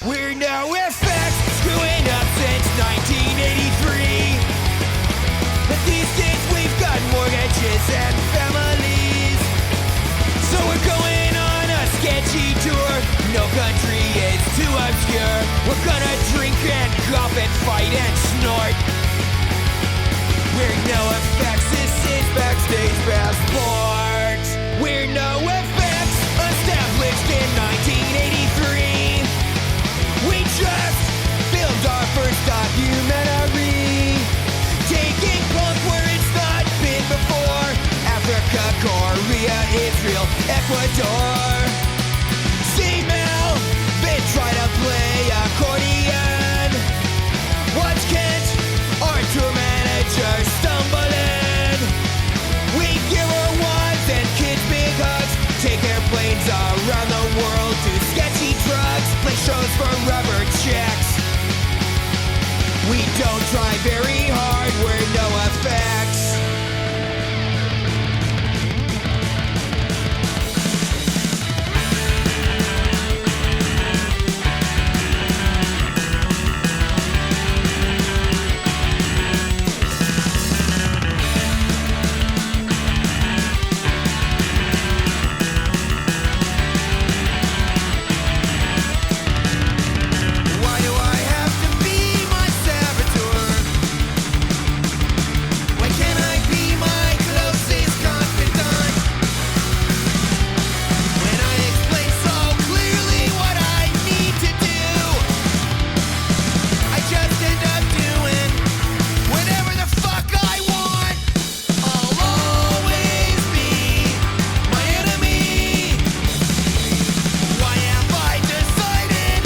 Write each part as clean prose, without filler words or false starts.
We're NOFX, screwing up since 1983. But these days we've got mortgages and families. So we're going on a sketchy tour. No country is too obscure. We're gonna drink and cough and fight and snort. We're NOFX, this is Backstage Passport. We're NOFX, established in 1983. We just filmed our first documentary, taking punk where it's not been before. Africa, Korea, Israel, Ecuador. C-Mel, they try to play accordion. Watch Kent, our tour manager, stumbling. We give our wives and kids big hugs, take airplanes around the world, do sketchy drugs, play shows for rubber checks. We don't try very hard, we're NOFX. Why do I have to be my saboteur? Why can't I be my closest confidant? When I explain so clearly what I need to do, I just end up doing whatever the fuck I want. I'll always be my enemy. Why have I decided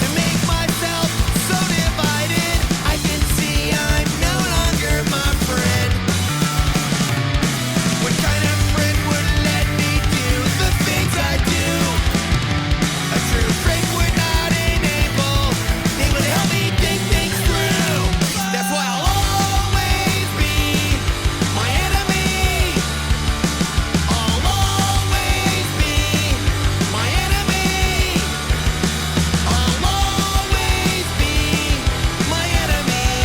to make myself so divided? I can see I'm no longer my friend. What kind of friend would let me do the things I do? A true friend would not able to help me think things through. That's why I'll always be my enemy. I'll always be my enemy. I'll always be my enemy.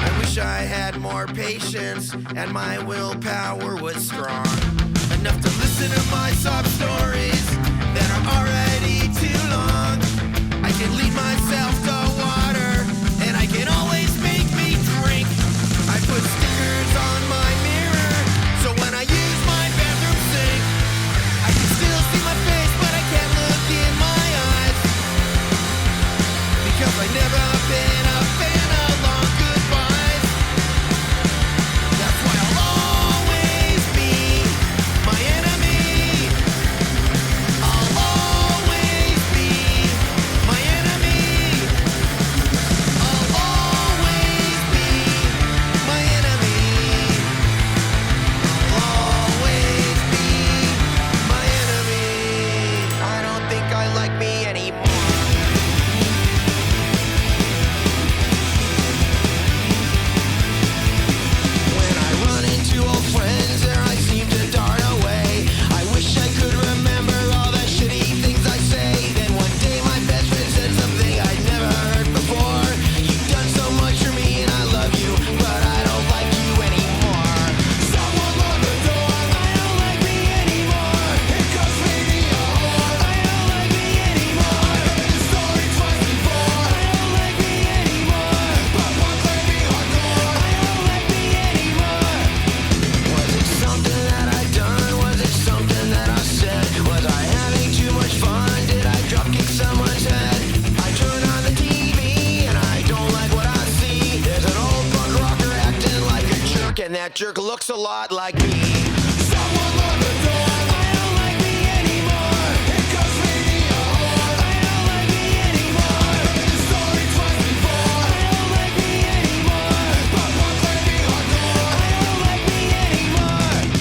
I wish I had more patience and my willpower was strong enough to listen to my sob stories that are already too long. I can lead myself to water and I can always make me drink. I put stickers on my mirror so when I use my bathroom sink, I can still see my face but I can't look in my eyes, because I've never been a fan of long goodbyes. That's why I'll always be my enemy. I'll always be my enemy. I'll always be my enemy. I'll always be my enemy. I don't think I like me anymore. When I run into old friends, there I seem to dart away. I wish I could remember all the shitty things I say. Then one day my best friend said something I'd never heard before. You've done so much for me and I love you, but I don't like you anymore. Someone locked the door. I don't like me anymore. It cost me a whore. I don't like me anymore. I heard the story twice before. I don't like me anymore. But one play me hardcore. I don't like me anymore. Was it something that I done? Was it something that I said? Was I having too much fun? Did I drop kick someone's head? I turn on the TV and I don't like what I see. There's an old punk rocker acting like a jerk, and that jerk looks a lot like me. Someone lock the door. I don't like me anymore. It cost me a whore. I don't like me anymore. I heard the story twice before. I don't like me anymore. But one play me hardcore. I don't like me anymore.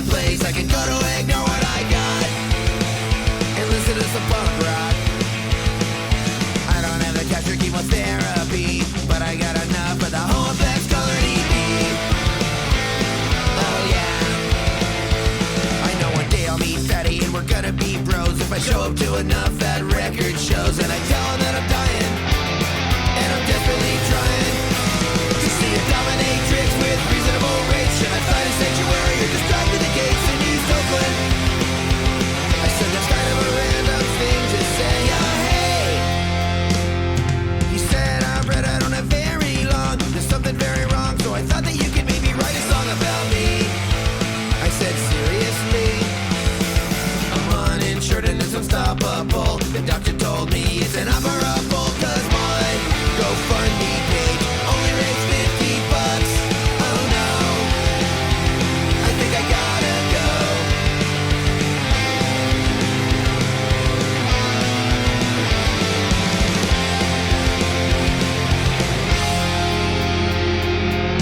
only place I can go to ignore what I got and listen to some punk rock. I don't have the cash for chemotherapy, but I got enough for the NOFX colored EP. Oh yeah, I know one day I'll meet Fatty and we're gonna be bros if I show up to enough at record shows and I tell him that I'm dying and I'm desperately trying to see a dominatrix with reasonable rates. Should I find a sanctuary or just drive to the gates in East Oakland? I said that's kind of a random thing to say. Oh hey, he said I'm Brett, I don't have very long. There's something very wrong, so I thought that you could maybe write a song about me. I said seriously, I'm uninsured and it's unstoppable. The doctor told me it's inoperable, cause my GoFundMe page only raised $50. Oh no, I think I gotta go.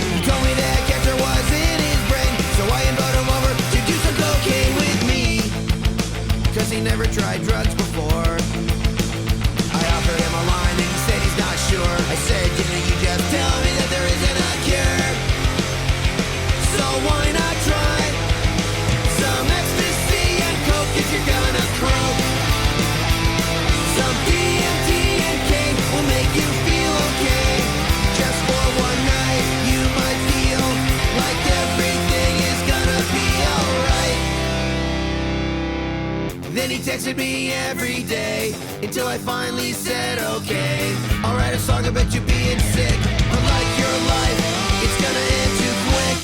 He told me that cancer was in his brain, so I invited him over to do some cocaine with me, cause he never tried drugs before. I offered him a line and he said he's not sure. I said, didn't you just tell me that there isn't a cure? So why not try some ecstasy and coke if you're gonna croak? Some DMT and K will make you feel okay. Just for one night you might feel like everything is gonna be alright. Then he texted me every day until I finally said okay, I'll write a song about you being sick. Unlike your life, it's gonna end too quick.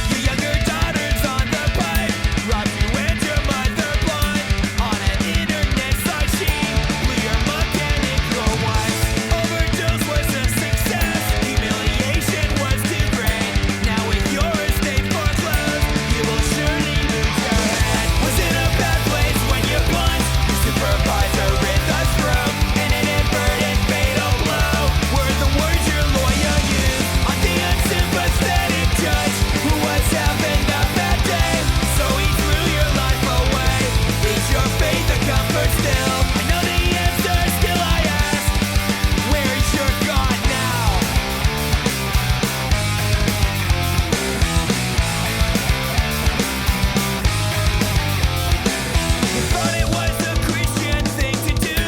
Your younger daughter's on the pipe, robbed you and your mother blind. On an internet site she blew your mechanic your once. Overdose was a success, humiliation was too great. Now with your estate foreclosed, you will surely lose your head. Was in a bad place when you plunged your supervisor in the throat. An inadvertent fatal blow were the words your lawyer used on the unsympathetic judge who was having a bad day. So he threw your life away. Is your faith a comfort still? I know the answer, still I ask, where is your God now? You thought it was a Christian thing to do,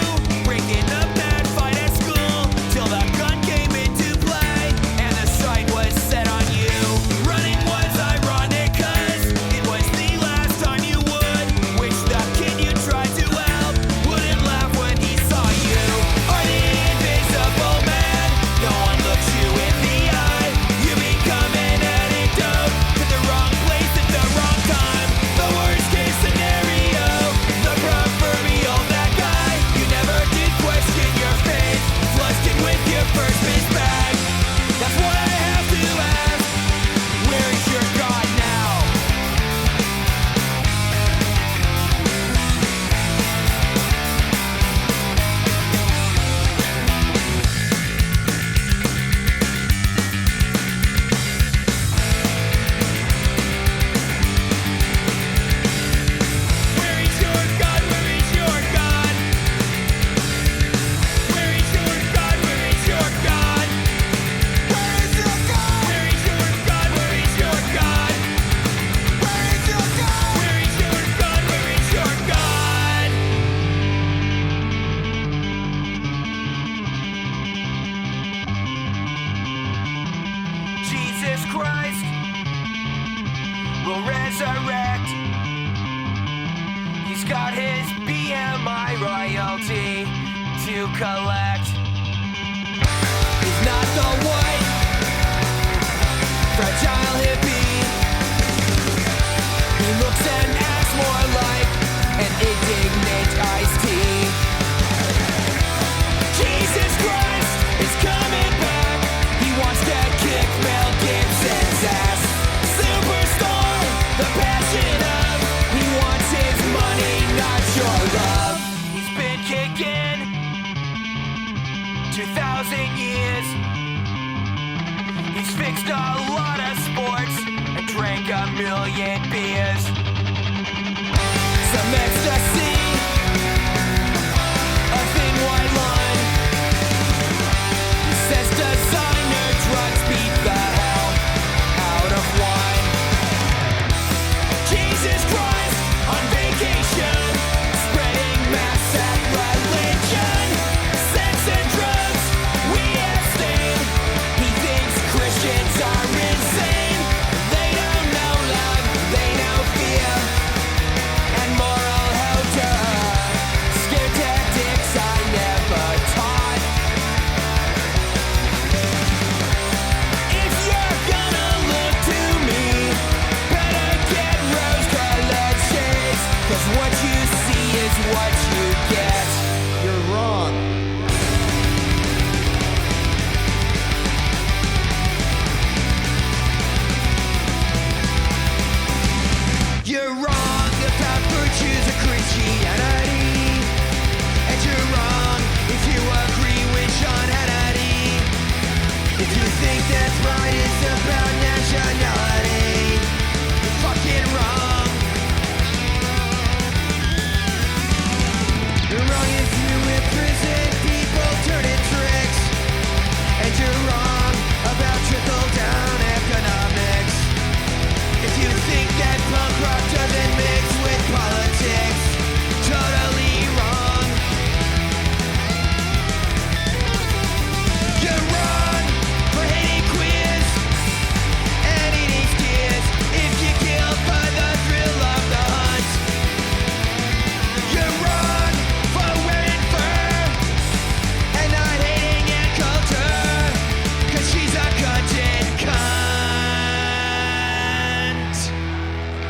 breaking up that fight at school, till the gun came into play and the sight was set on you. Running was ironic cause it was the last time you would, which the kid you tried to help wouldn't laugh when he saw you. Are the invisible man, no one looks you in the eye. You become an anecdote to the wrong place at the wrong time. The worst case scenario, the proverbial bad guy. You never did question your faith, flushed it with your first miss bag. That's what I have to ask, where is your God now? Where is your God? Where is your God? Where is your God? Where is your God? Where is your God? Where is your God? Where is your God? Where is your God? Where is your God? Where is your God? Jesus Christ will resurrect. He's got his BMI royalty to collect. He's not the white, fragile hippie. He looks and acts more like an indignant iced tea. Jesus Christ is coming back. He wants to kick Mel Gibson's ass. love. He's been kicking 2,000 years. He's fixed a lot of sports and drank 1,000,000 beers. Some ecstasy, a thin white line. He says designer drugs beat the hell out of wine. Jesus Christ on vacation, spreading mass at religion. Sex and drugs, we abstain. He thinks Christians are insane. They don't know love, they know fear and moral helter. Scare tactics I never taught. If you're gonna look to me, better get rose-colored shades, 'cause what you see is what you get. You're wrong. You're wrong about virtues of Christianity, and you're wrong if you agree with Sean Hannity. If you think that pride is about nationality, you're fucking wrong. You're wrong if you imprison people turning tricks, and you're wrong about trickle-down economics. If you think that punk rock doesn't mix with politics, totally wrong. You're wrong for hating queers and eating steers if you kill by the thrill of the hunt. You're wrong for wearing fur and not hating Ann Coulter, 'cause she's a cunted cunt.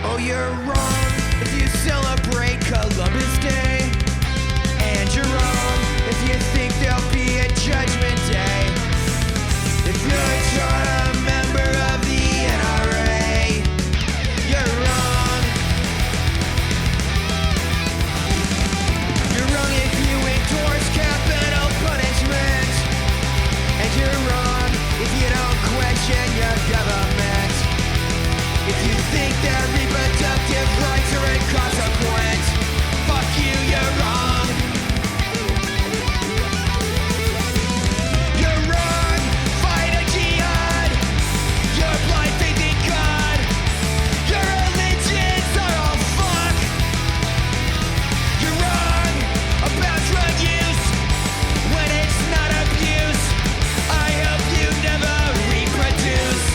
Oh, you're wrong if you celebrate Columbus Day, and you're wrong if you think there'll be a Judgment Day. If you're not a member of the NRA, you're wrong. You're wrong if you endorse capital punishment, and you're wrong if you don't question your government. If you think that reproductive rights are inconsequent, fuck you, you're wrong. You're wrong, fight a jihad. Your blind faith in God. Your religions are all fuck. You're wrong about drug use when it's not abuse. I hope you never reproduce.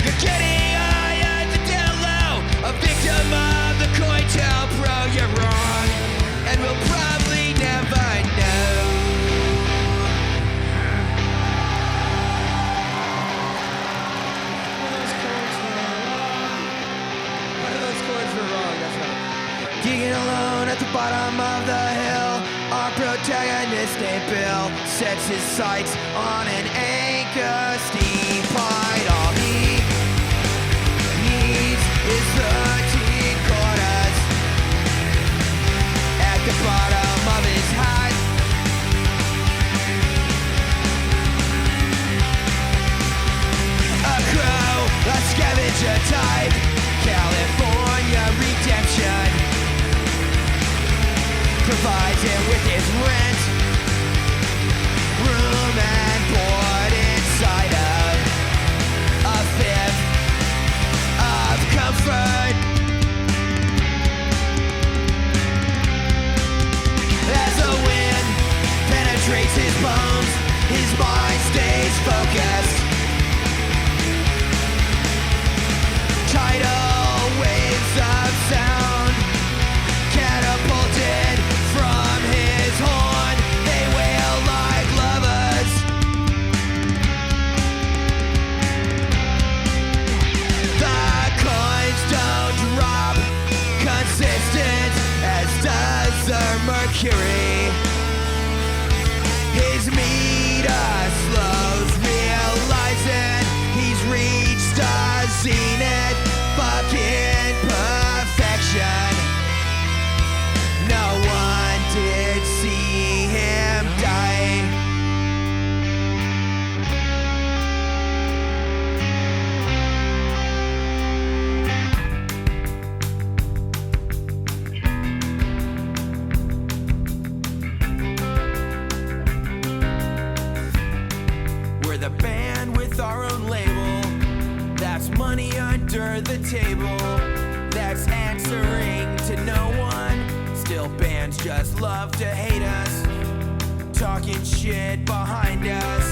You're getting high at the down low, a victim of the COINTELPRO. You're wrong, and we'll probably never know. One of those chords were wrong, that's right. Digging alone at the bottom of the hill, our protagonist named Bill sets his sights on an anchor steam fight. All he needs is 13 quarters at the bottom of his hat. A crow, a scavenger type, California redemption, provides him with his rent, room and board inside of a fifth of comfort. As the wind penetrates his bones, his mind stays focused. Tidal waves of sound catapulted from his horn. They wail like lovers. The coins don't drop consistent, as does the mercury. His meter slows, realizing he's reached a zenith. Fucking perfection. under the table that's answering to no one. Still bands just love to hate us, talking shit behind us,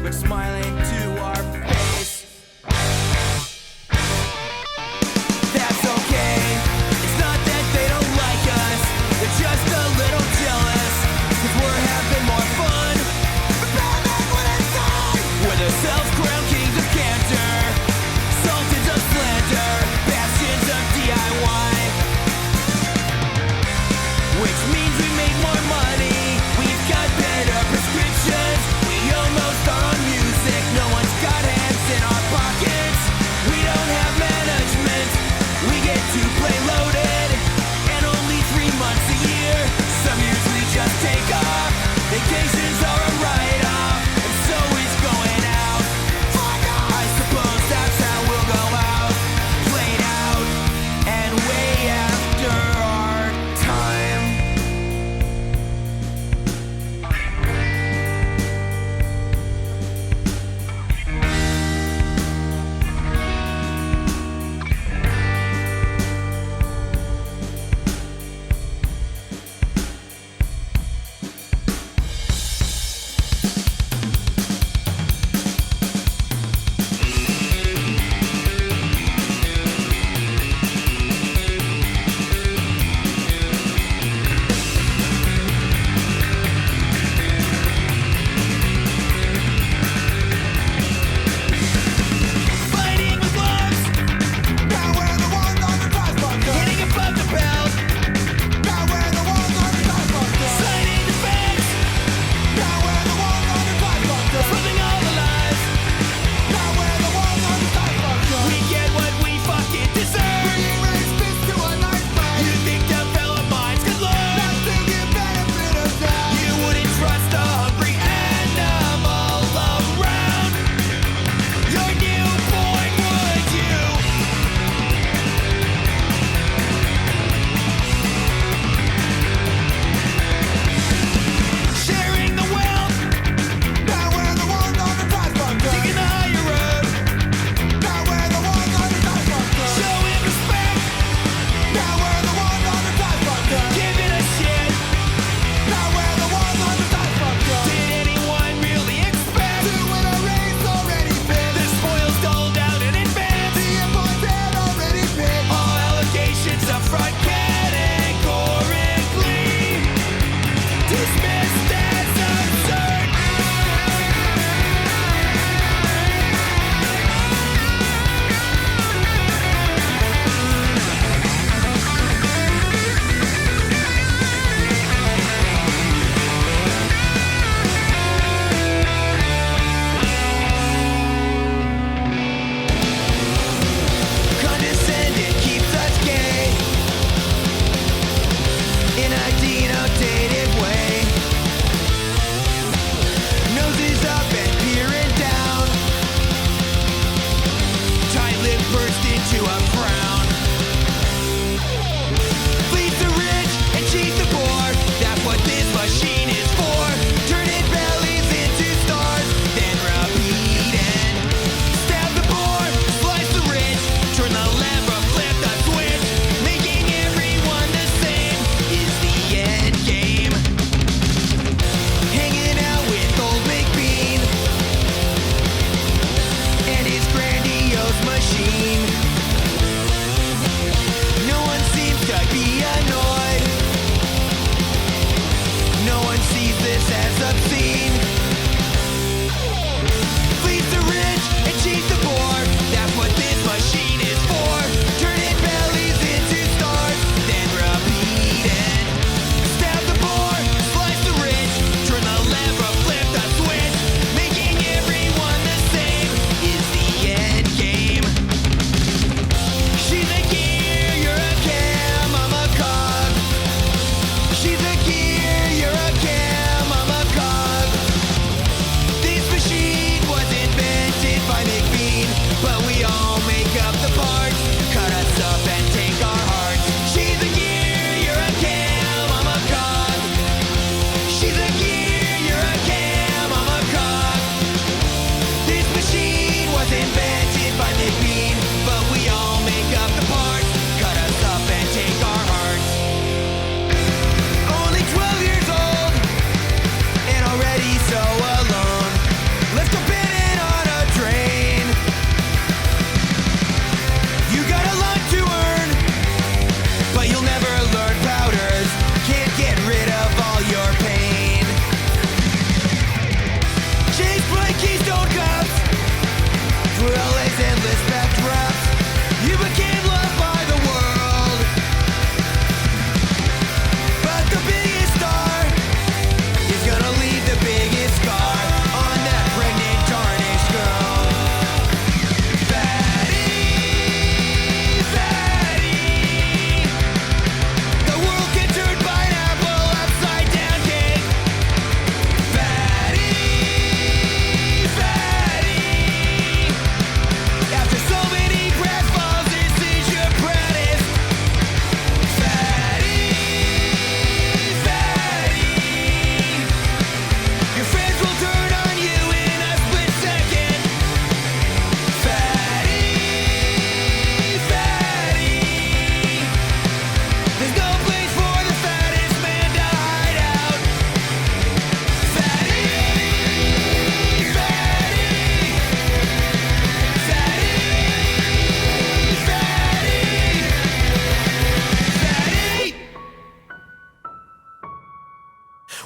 but smiling to our face. That's okay, it's not that they don't like us, they're just a little jealous, cause we're having more fun. We're the self-crowned kings of cancer, sultans of slander, bastions of DIY, which means we make more money, we've got better prescriptions, we almost are on music, no one's got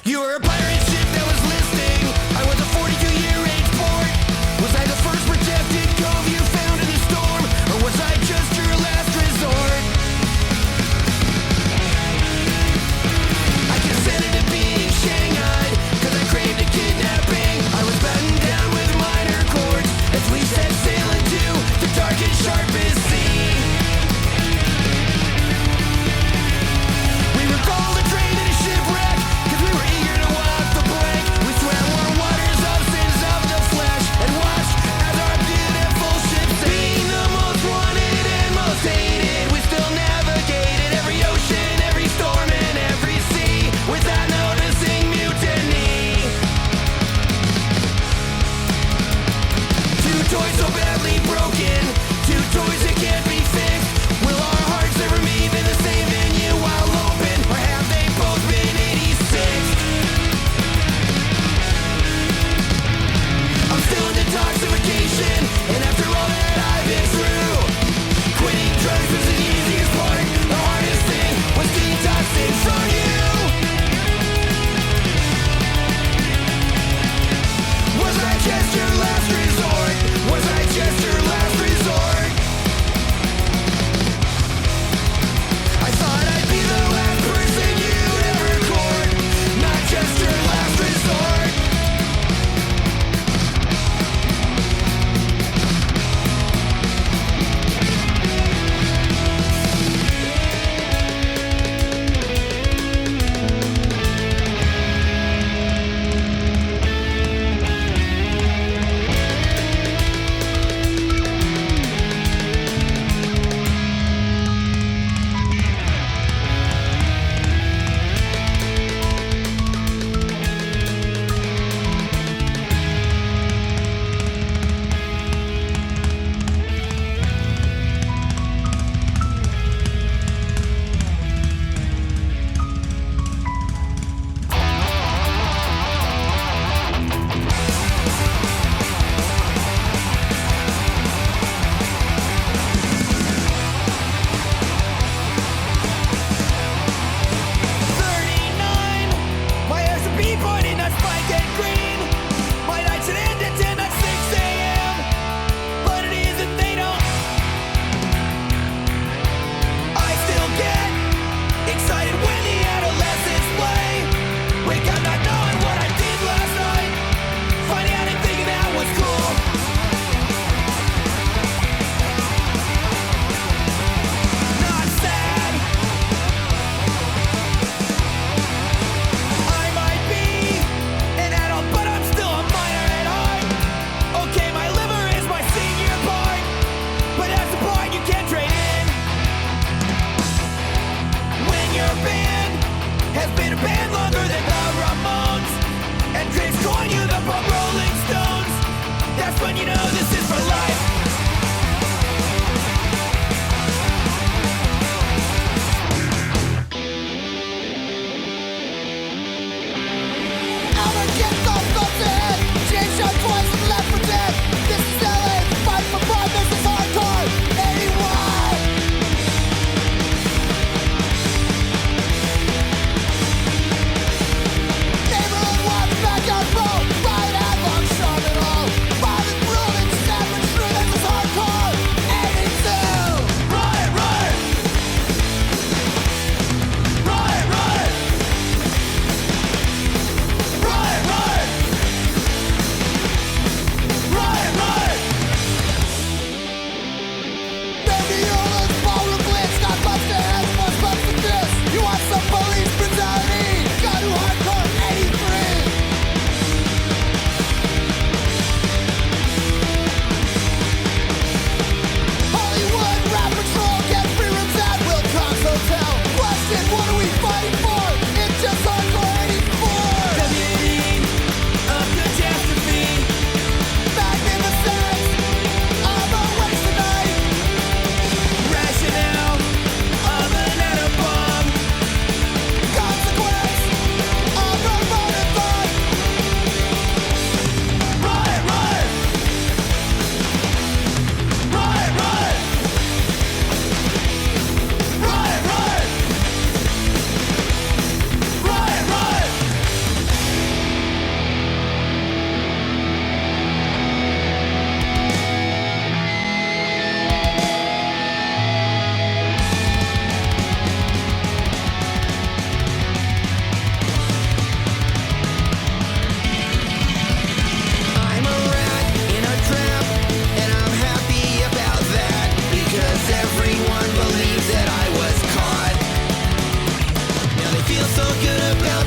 You were a pirate ship that was listing. I was a 42-year age port. Was I the first protected cove you found in the storm? Or was I just your last resort? I consented to being shanghaied, cause I craved a kidnapping. I was battened down with minor chords as we set sail into the dark and sharpest sea. We were called a train and a shipwreck, cause we were eager to walk the plank. We swam warm waters of sins of the flesh and watched as our beautiful ship sank. Being the most wanted and most hated, we still navigated every ocean, every storm, and every sea without noticing mutiny. Two toys so badly broken, two toys that can't be fixed. Will our hearts ever meet in the same venue while open, or have they both been 86? I'm still in detoxification, and after all that I've been through, quitting drugs was the easiest part. The hardest thing was detoxing from you. Was I just your last resort? Was I just your last resort? I thought I'd be the last person you'd ever court, not just your last resort.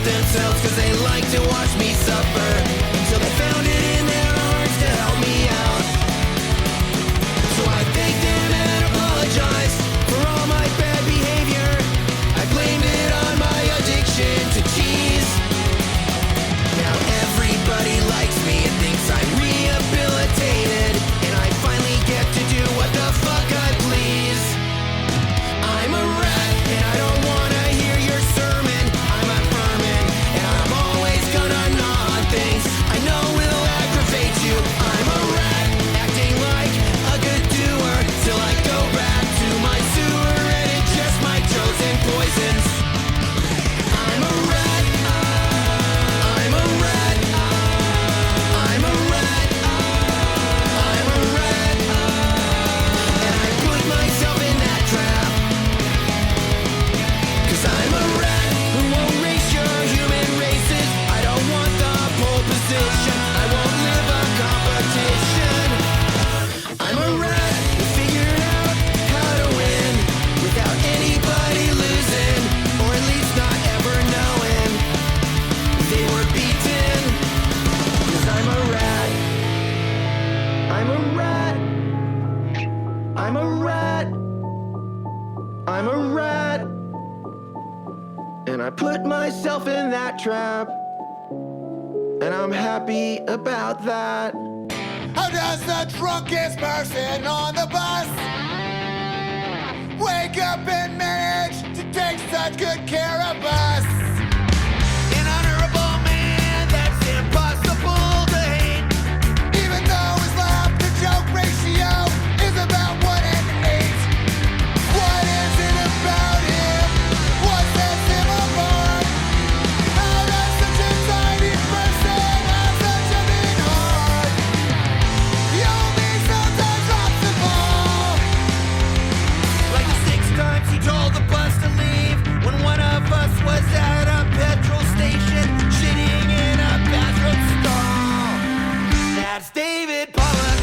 about themselves cause they like to watch me suffer, until they found it in their hearts to help me out. So I thanked them and apologized for all my bad behavior. I blamed it on my addiction to cheese. Now everybody likes me and thinks I'm rehabilitated, and I finally get to do what the fuck I please. I'm a rat and I don't wanna hear your sermon. I'm a vermin and I'm always gonna gnaw on things I know will aggravate you. I'm a rat acting like a good doer till I go back to my sewer and ingest my chosen poisons. I'm a rat. I'm a rat. I'm a rat. I'm a rat. And I put myself in that trap. Cause I'm a rat who won't race your human races. I don't want the pole position. I won't live a competition. I'm a rat who figured out how to win without anybody losing, or at least not ever knowing they were beaten. Cause I'm a rat. I'm a rat. I'm a rat. I'm a rat. And I put myself in that trap, and I'm happy about that. How does the drunkest person on the bus wake up and manage to take such good care of us? An honorable man that's impossible to hate, even though his laugh-to-joke ratio is about 1 in 8. What is it about him? What sets him apart? How does such a tiny person have such a mean heart? He only sometimes drops the ball. Like the 6 times he told the bus to leave when one of us was at a petrol station shitting in a bathroom stall. That's David Pollock.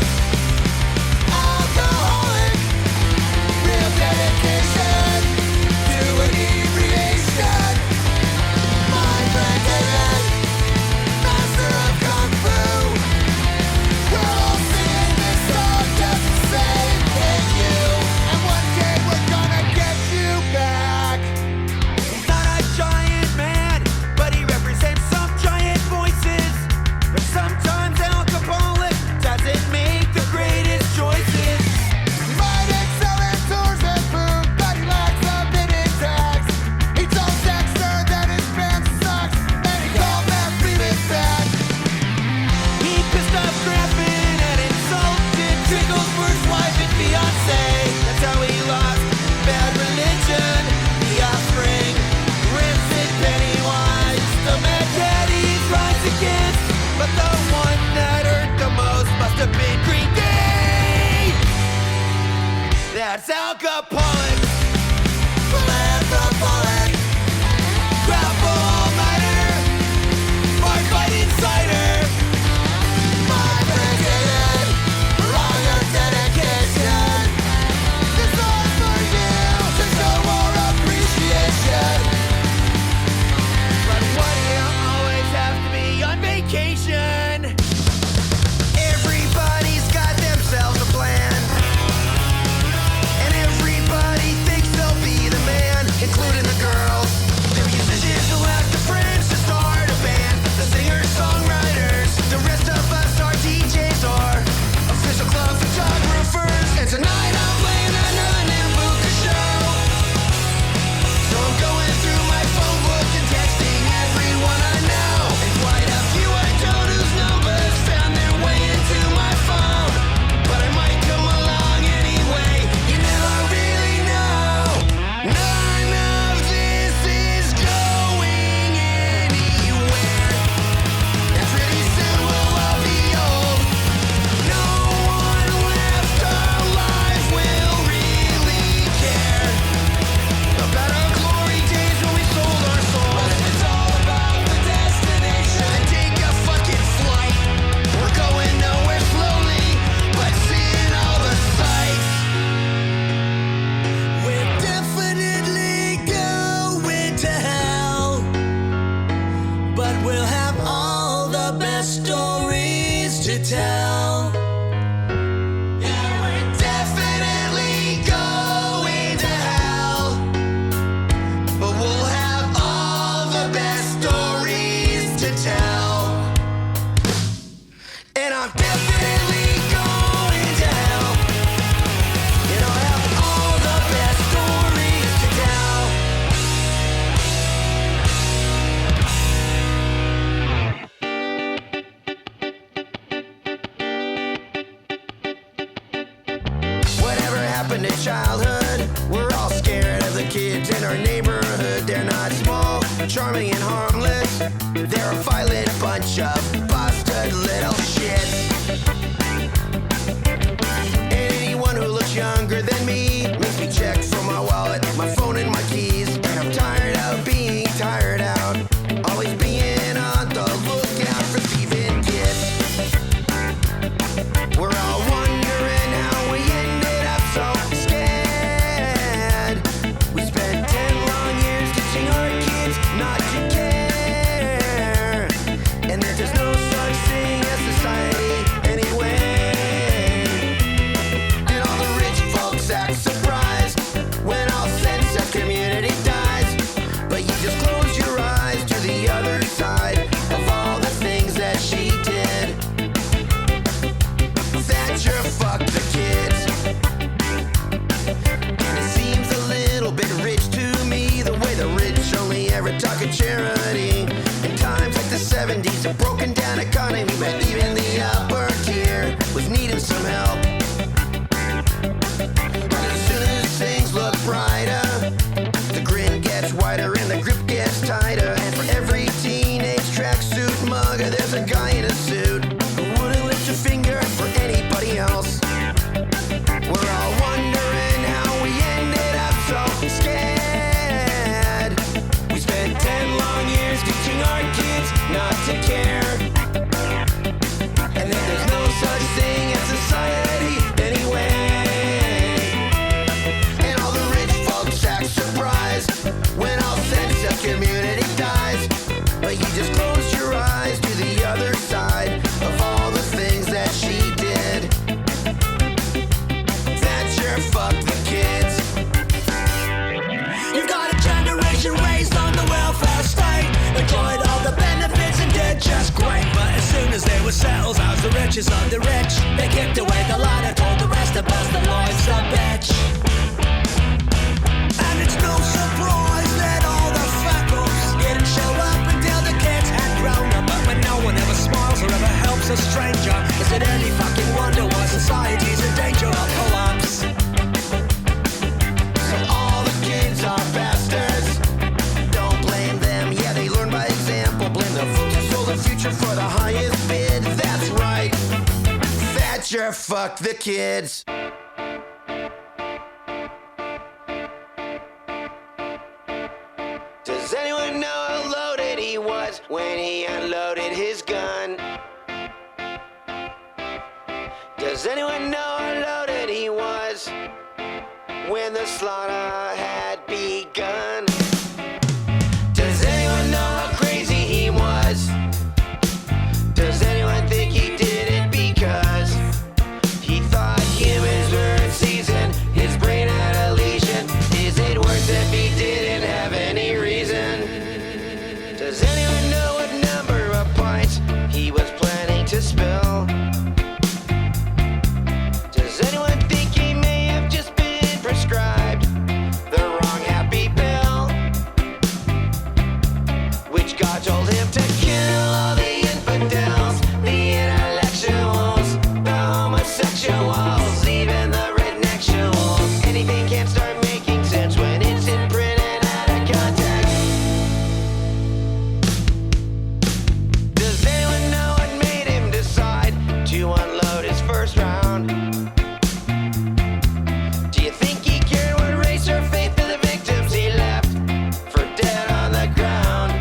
Alcoholic, real dedication to inebriation. My friend David, master of Kung Fu. We're all singing this song just to say thank you. And one day we're gonna get you back. He's not a giant man, but he represents some giant voices. But sometimes alcoholic doesn't make the greatest choices. He might excel in tours and food, but he lacks a bit in tax. He told Dexter that his band sucks, and he called Matt Freeman back. He pissed off Graffin and insulted Trickle's first wife and fiance. That's how he lost Bad Religion, The Offspring, Rancid, Pennywise. The Mad Daddies rise against, but the one that hurt the most must have been Green Day. That's Al Capone. Philanthropic, Grapple all-nighter, Mark Fight Insider. my friend David, for all your dedication. This song's for you to show more appreciation. But why do you always have to be on vacation? Everybody's got themselves a plan, and everybody best stories to tell. Yeah, we're definitely going to hell, but we'll have all the best stories to tell. And I'm definitely going to hell, and I'll have all the best stories to tell. Whatever happened to childhood? We're all scared of the kids in our neighborhood. They're not small, charming, and harmless. They're a violent bunch of busted little shits. And anyone who looks younger than me makes me check for my wallet, my phone, and my keys. And I'm tired of being tired out, always being on the lookout for thieving kids. We're all wondering how we ended up so scared. We spent 10 long years teaching our kids not to care, and that there's no such thing as society anyway. And all the rich folks act surprised when all sense of community dies, but you just close your eyes to the other side of all the things that she did. Thatcher fucked the kids, and it seems a little bit rich to me, the way the rich only ever talk of charity. In times like the 70s, a broken down economy, but even the upper tier was needing some help. But as soon as things look brighter, the grin gets wider and the grip gets tighter. And for every teenage tracksuit mugger, there's a guy in a suit who wouldn't lift a finger for anybody else. We're all wondering how we ended up so scared. We spent 10 long years teaching our kids not to care, and that there's no such thing as society anyway. And all the rich folks act surprised when all sense of community dies, but you just close your eyes to the other side of all the things that she did. Thatcher fucked the kids. You've got a generation raised on the welfare state, enjoyed all the benefits and did just great. But as soon as they were settled, how's the richest of the rich? They kicked away the ladder, told the rest of us that life's a bitch. And it's no surprise that all the fackles didn't show up until the kids had grown up. But when no one ever smiles or ever helps a stranger, is it any fucking wonder why society's in danger of collapse? So all the kids are bastards. Don't blame them, yeah, they learn by example. Blame the folks who sold the future for the highest bid. That's right, Thatcher fucked the kids. Does anyone know how loaded he was when he unloaded his gun? Does anyone know how loaded he was when the slaughter had begun? Does anyone know how crazy he was? Does anyone think he did it because he thought humans were in season? His brain had a lesion. Is it worse if he didn't have any reason? Does anyone know what number of pints he was planning to spill? Does anyone think he may have just been prescribed the wrong happy pill? Which God told him to kill all the infidels, the intellectuals, the homosexuals, even the rednexuals. Anything can't start making sense when it's in print and out of context. Does anyone know what made him decide to unload his first round? Do you think he cared what race or faith of the victims he left for dead on the ground?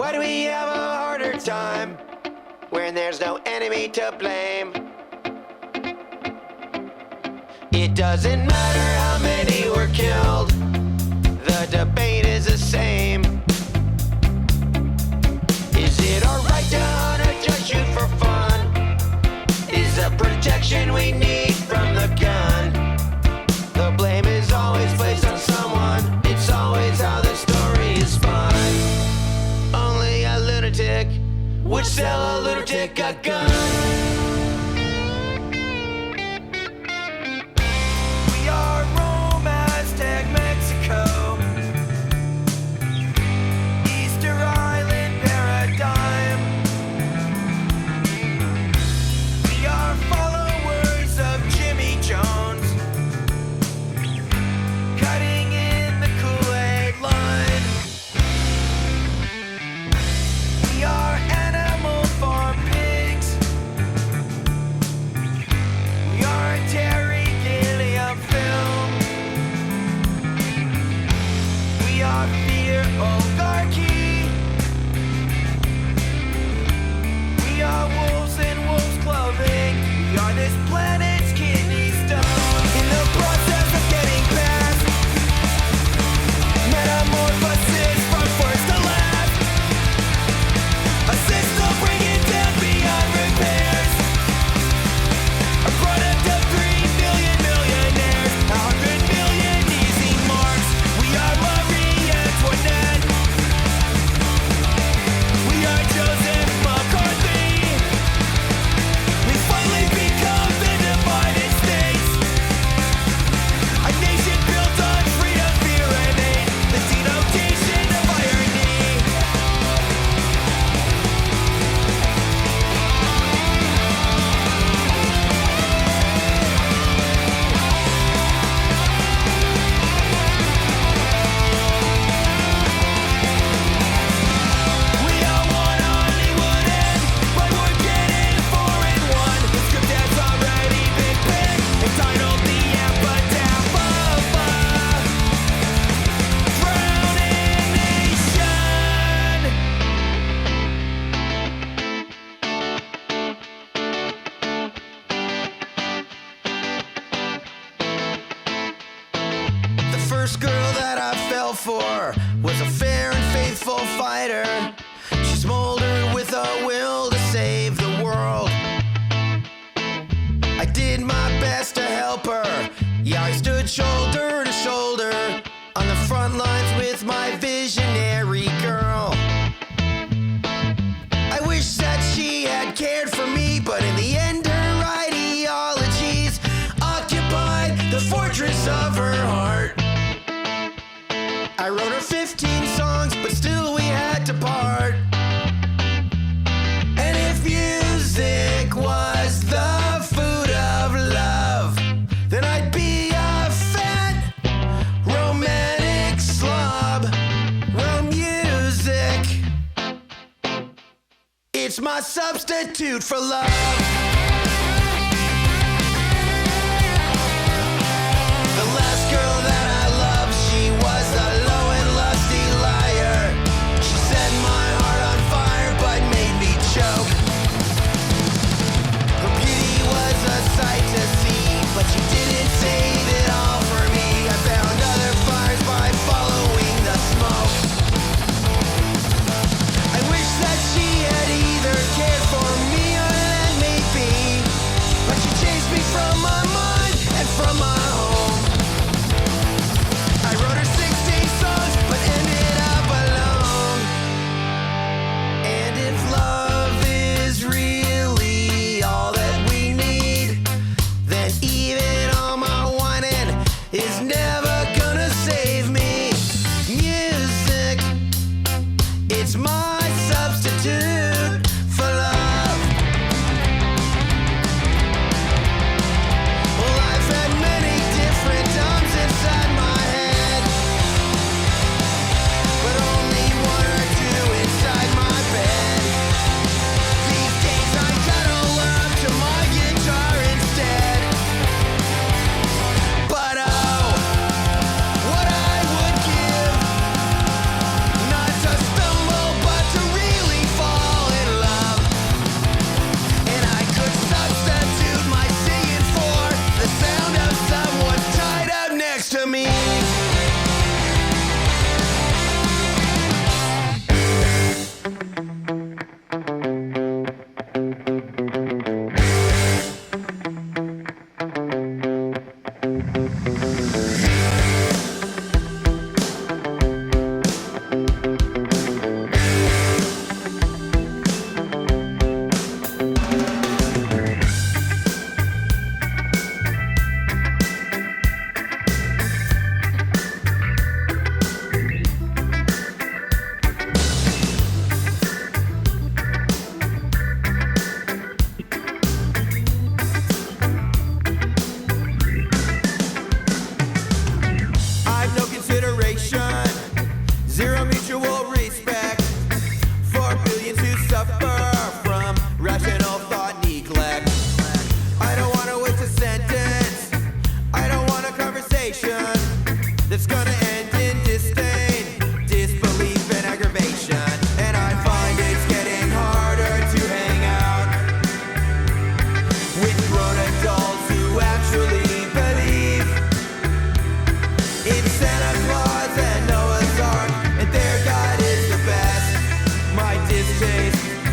Why do we have a harder time when there's no enemy to blame? It doesn't matter how many were killed, the debate is the same. Is it alright to hunt or just shoot for fun? Is the protection we need from the gun? The blame is always placed on someone, it's always how the story is spun. Only a lunatic would sell a lunatic a gun. We are Rome, Aztec, Mexico, Easter Island paradigm. We are followers of Jimmy Jones, cutting in the Kool-Aid line. We are animal farm pigs. We are Terry Gilliam film. We are fear oligarchy. We are wolves in wolves' clothing. We are this planet's kidney stone. In the process of getting past metamorphosis from first to last, a system bringing down beyond repairs, a product of 3 million millionaires, 100 million easy marks. We are Marie Antoinette. We are Joseph McCarthy. We finally become the divided states, a nation built on freedom, fear, and hate, the denotation of irony. We all want Hollywood end, but we're getting 4 in 1. The script has already been picked, entitled The Epitaph of a Drowning Nation. The first girl that I fell for was a fair and faithful fighter. She smoldered with a will to save the world. I did my best to help her. Yeah, I stood shoulder to shoulder on the front lines with my visionary girl. I wish that she had cared for me, but in the end her ideologies occupied the fortress of her heart. I wrote her 15 songs, but still we had to part. And if music was the food of love, then I'd be a fat romantic slob. Well, music, it's my substitute for love. The last girl that I loved, she was a low and lusty liar. She set my heart on fire but made me choke. Her beauty was a sight to see, but she didn't save it all for me. I found other fires by following the smoke. I wish that she had either cared for me or let me be, but she chased me from my mind and from my home. I wrote her 16 songs, but ended up alone. And if love is really all that we need, then even all my whining is never gonna save me. Music, it's my substitute for love. Well, I've had many different times inside my head, but only 1 or 2 inside my bed. These days I cuddle up to my guitar instead. But oh, what I would give not to stumble but to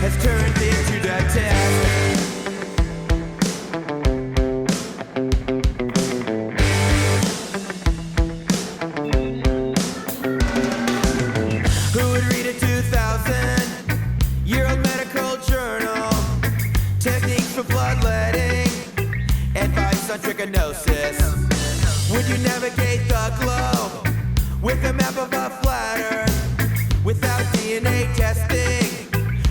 has turned into the test. Who would read a 2,000-year-old medical journal? Techniques for bloodletting, advice on trichinosis. Would you navigate the globe with a map of a flat earth without DNA testing?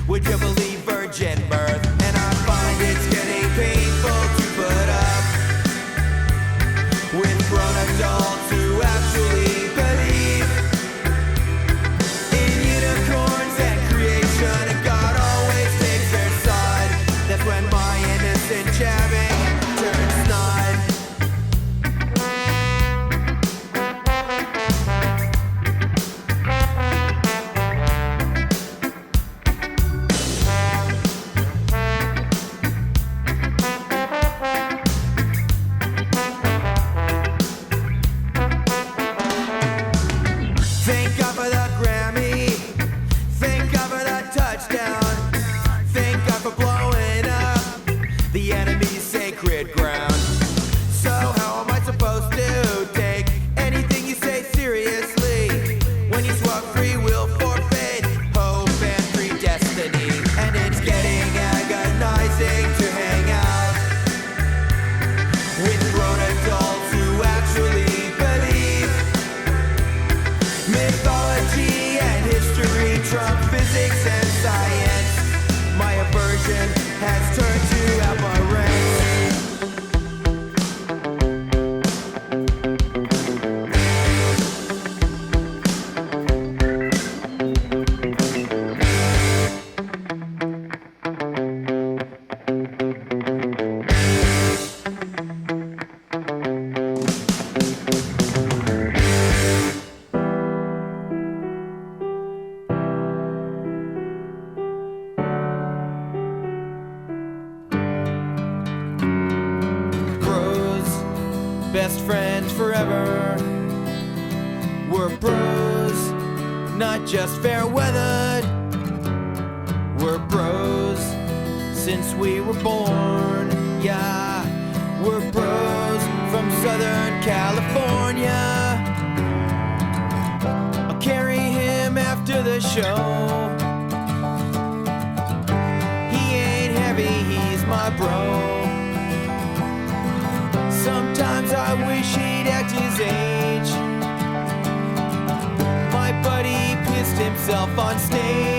Would you believe virgin birth? And I find it's getting painful to put up with grown adults who actually believe in unicorns and creation, and God always takes their side. That's when my innocent jabbing turns snide. Thank God for the Grammy. Thank God for the touchdown. Thank God for blowing up the enemy's sacred ground. So how am I supposed to take anything you say seriously when you swap free will for faith, hope, and predestiny? And it's getting agonizing to hang out with grown adults who actually believe mythology and history trump physics and science. My aversion has turned to abhorrence. Bros, best friends forever. We're bros, not just fair weathered. We're bros since we were born. Yeah, we're bros from Southern California. I'll carry him after the show. He ain't heavy, he's my bro. Sometimes I wish he'd act his age. My buddy pissed himself on stage.